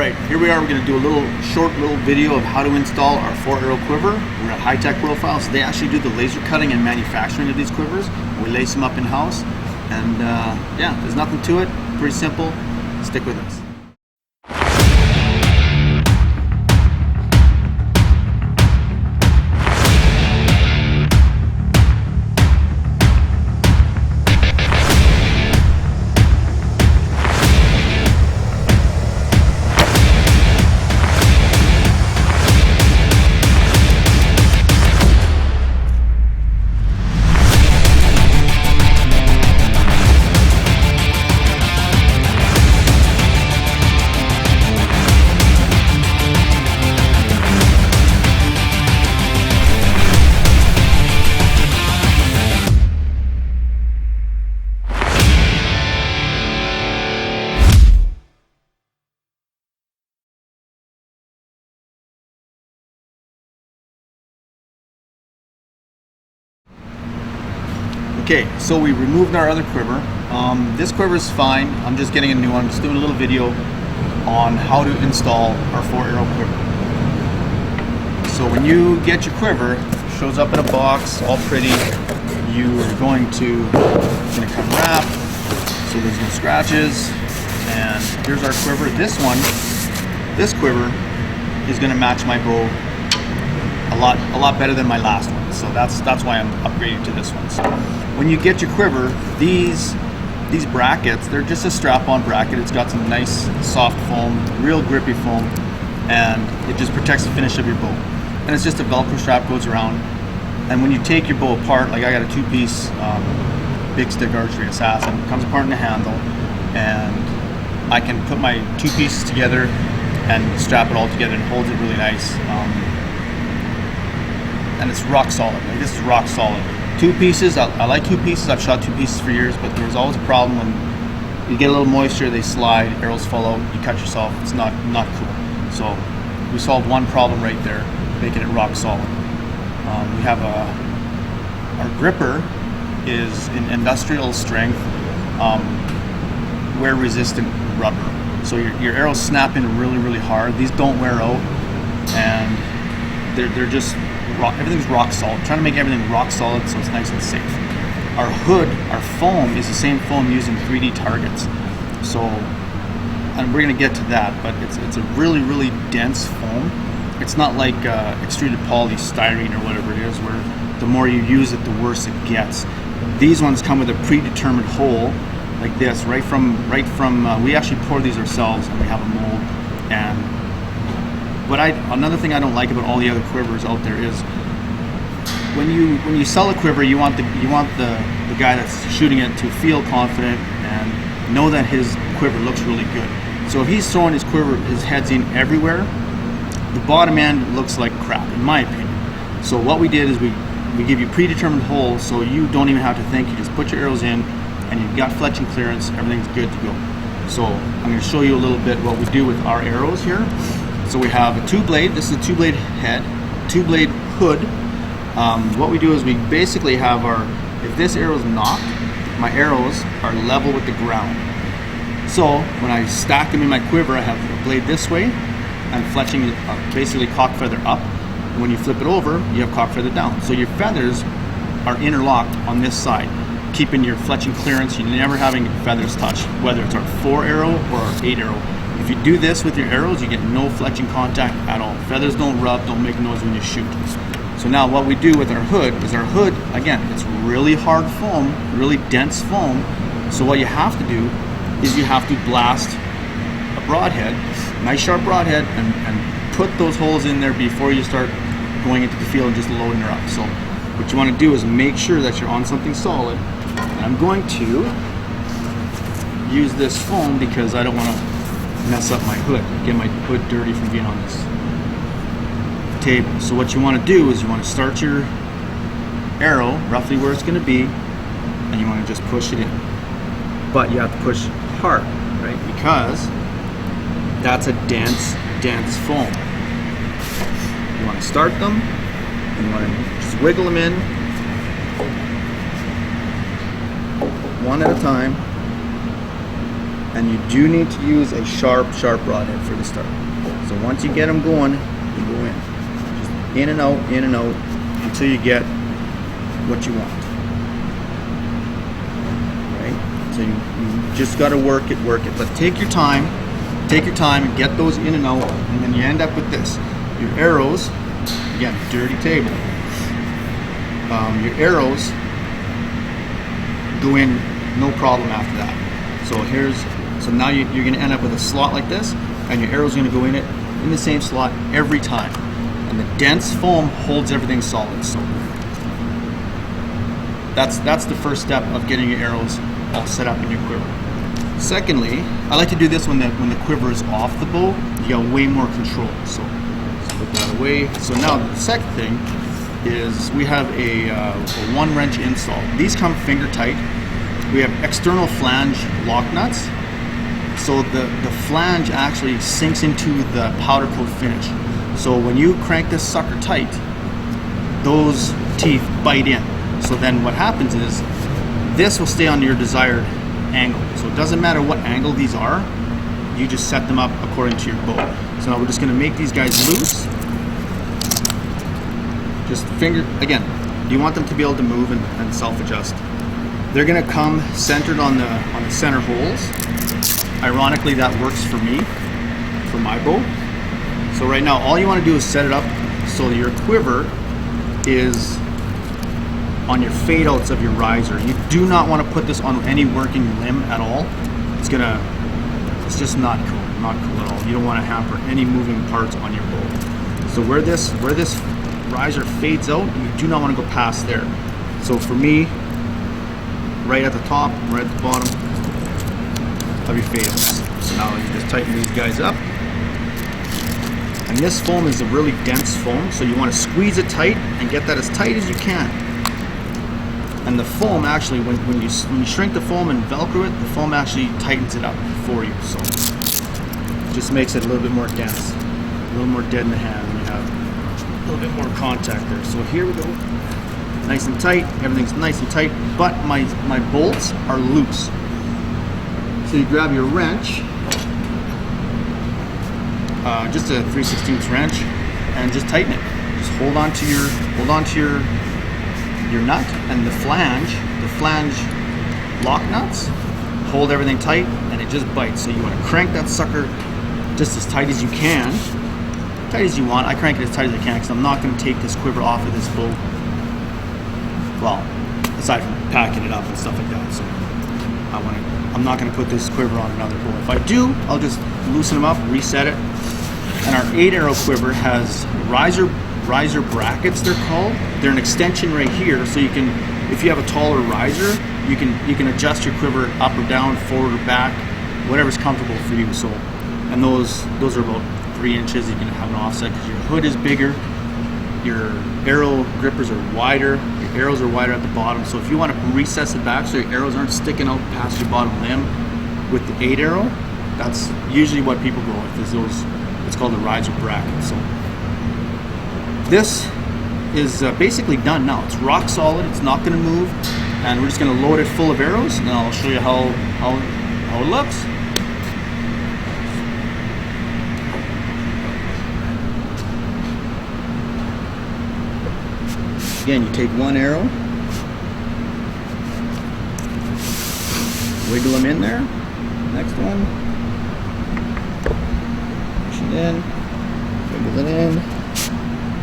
Alright, here we are. We're going to do a short little video of how to install our 4-arrow quiver. We're at High Tech Profile, so they actually do the laser cutting and manufacturing of these quivers. We lace them up in-house, and yeah, there's nothing to it. Pretty simple. Stick with us. Okay, so we removed our other quiver. This quiver is fine. I'm just getting a new one. I'm just doing a little video on how to install our 4-arrow quiver. So when you get your quiver, it shows up in a box, all pretty. You are going to come wrapped, so there's no scratches. And here's our quiver. This quiver is going to match my bow a lot better than my last one. So that's why I'm upgrading to this one. So when you get your quiver, these brackets, they're just a strap-on bracket. It's got some nice soft foam, real grippy foam, and it just protects the finish of your bow. And it's just a Velcro strap goes around. And when you take your bow apart, like I got a 2-piece big stick Archery Assassin, it comes apart in the handle, and I can put my 2 pieces together and strap it all together, and holds it really nice. And it's rock solid. Like, this is rock solid. 2 pieces, I like 2 pieces. I've shot 2 pieces for years, but there's always a problem when you get a little moisture, they slide, arrows fall out, you cut yourself. It's not cool. So we solved one problem right there, making it rock solid. We have our gripper is an industrial strength, wear resistant rubber. So your arrows snap in really hard. These don't wear out, and they're just everything's rock solid. I'm trying to make everything rock solid so it's nice and safe. Our hood, our foam, is the same foam used in 3D targets. So, and we're going to get to that, but it's a really dense foam. It's not like extruded polystyrene or whatever it is, where the more you use it, the worse it gets. These ones come with a predetermined hole, like this, right from. We actually pour these ourselves, and we have a mold. And another thing I don't like about all the other quivers out there is when you sell a quiver, you want the guy that's shooting it to feel confident and know that his quiver looks really good. So if he's throwing his heads in everywhere, the bottom end looks like crap, in my opinion. So what we did is we give you predetermined holes, so you don't even have to think. You just put your arrows in, and you've got fletching clearance. Everything's good to go. So I'm going to show you a little bit what we do with our arrows here. So we have a 2-blade, this is a 2-blade head, 2-blade hood. What we do is we basically have if this arrow is knocked, my arrows are level with the ground. So when I stack them in my quiver, I have a blade this way, and fletching basically cock feather up. And when you flip it over, you have cock feather down. So your feathers are interlocked on this side, keeping your fletching clearance. You're never having feathers touch, whether it's our 4-arrow or our 8-arrow. If you do this with your arrows, you get no fletching contact at all. Feathers don't rub, don't make noise when you shoot. So now what we do with our hood is again, it's really hard foam, really dense foam. So what you have to do is you have to blast a broadhead, nice sharp broadhead, and put those holes in there before you start going into the field and just loading her up. So what you want to do is make sure that you're on something solid. And I'm going to use this foam because I don't want to mess up my hood, get my hood dirty from being on this table. So what you want to do is you want to start your arrow roughly where it's going to be, and you want to just push it in. But you have to push hard, right? Because that's a dense foam. You want to start them, and you want to just wiggle them in one at a time. And you do need to use a sharp rod head for the start. So once you get them going, you go in. Just in and out, until you get what you want. Right? So you just got to work it. But take your time and get those in and out, and then you end up with this. Your arrows, again, dirty table. Your arrows go in no problem after that. So now you're going to end up with a slot like this, and your arrow's going to go in it in the same slot every time. And the dense foam holds everything solid. So that's the first step of getting your arrows all set up in your quiver. Secondly, I like to do this when the quiver is off the bow. You got way more control. So let's put that away. So now the second thing is we have a 1 wrench install. These come finger tight. We have external flange lock nuts. So the flange actually sinks into the powder coat finish. So when you crank this sucker tight, those teeth bite in. So then what happens is this will stay on your desired angle. So it doesn't matter what angle these are, you just set them up according to your bow. So now we're just going to make these guys loose. Just finger, again, you want them to be able to move and self-adjust. They're going to come centered on the center holes. Ironically, that works for me, for my bow. So right now, all you want to do is set it up so your quiver is on your fade outs of your riser. You do not want to put this on any working limb at all. It's just not cool at all. You don't want to hamper any moving parts on your bow. So where this riser fades out, you do not want to go past there. So for me, right at the top, right at the bottom of your fade outs. So now you just tighten these guys up. And this foam is a really dense foam, so you want to squeeze it tight and get that as tight as you can. And the foam actually, when you shrink the foam and Velcro it, the foam actually tightens it up for you. So it just makes it a little bit more dense, a little more dead in the hand, and you have a little bit more contact there. So here we go, nice and tight. Everything's nice and tight, but my bolts are loose. So you grab your wrench, just a 3/16 wrench, and just tighten it. Just hold on to your nut, and the flange lock nuts hold everything tight, and it just bites. So you want to crank that sucker just as tight as you can, tight as you want. I crank it as tight as I can because I'm not going to take this quiver off of this bow. Well, aside from packing it up and stuff like that. So I'm not going to put this quiver on another bow. If I do, I'll just loosen them up, reset it. And our 8-arrow quiver has riser brackets, they're called. They're an extension right here, so you can, if you have a taller riser, you can adjust your quiver up or down, forward or back, whatever's comfortable for you. So, and those are about 3 inches. You can have an offset because your hood is bigger, your arrow grippers are wider, your arrows are wider at the bottom. So if you want to recess it back so your arrows aren't sticking out past your bottom limb with the 8-arrow, that's usually what people go with, is those. It's called a riser bracket. So this is basically done now. It's rock solid. It's not going to move, and we're just going to load it full of arrows, and I'll show you how it looks. Again, you take one arrow, wiggle them in there. Next one, push it in, wiggle it in.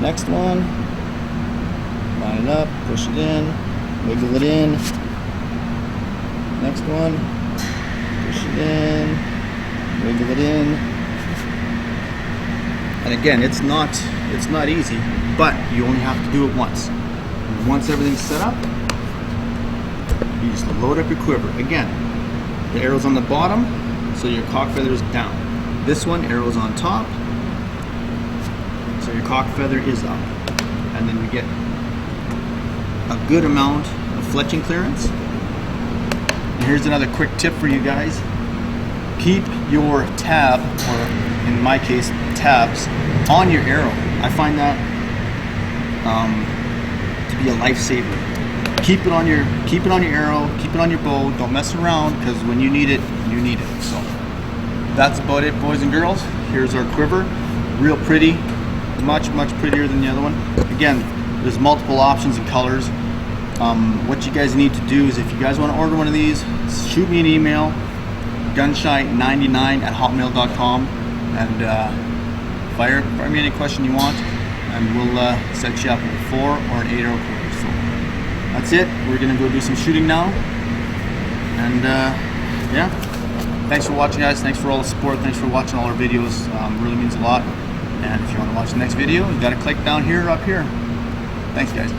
Next one, line it up, push it in, wiggle it in. Next one, push it in, wiggle it in. And again, it's not easy, but you only have to do it once. And once everything's set up, you just load up your quiver. Again, the arrow's on the bottom, so your cock feather is down. This one, arrow's on top, so your cock feather is up. And then we get a good amount of fletching clearance. And here's another quick tip for you guys. Keep your tab, or in my case, tabs, on your arrow. I find that to be a lifesaver. Keep it on your arrow, keep it on your bow. Don't mess around, because when you need it you need it. So that's about it, boys and girls. Here's our quiver, real pretty, much prettier than the other one. Again, there's multiple options and colors. What you guys need to do is, if you guys want to order one of these, shoot me an email, gunshy99@hotmail.com, and fire me any question you want, and we'll set you up with a 4 or an 8 arrow quiver. So that's it. We're gonna go do some shooting now, and yeah. Thanks for watching, guys. Thanks for all the support. Thanks for watching all our videos. Really means a lot. And if you want to watch the next video, you got to click down here or up here. Thanks, guys.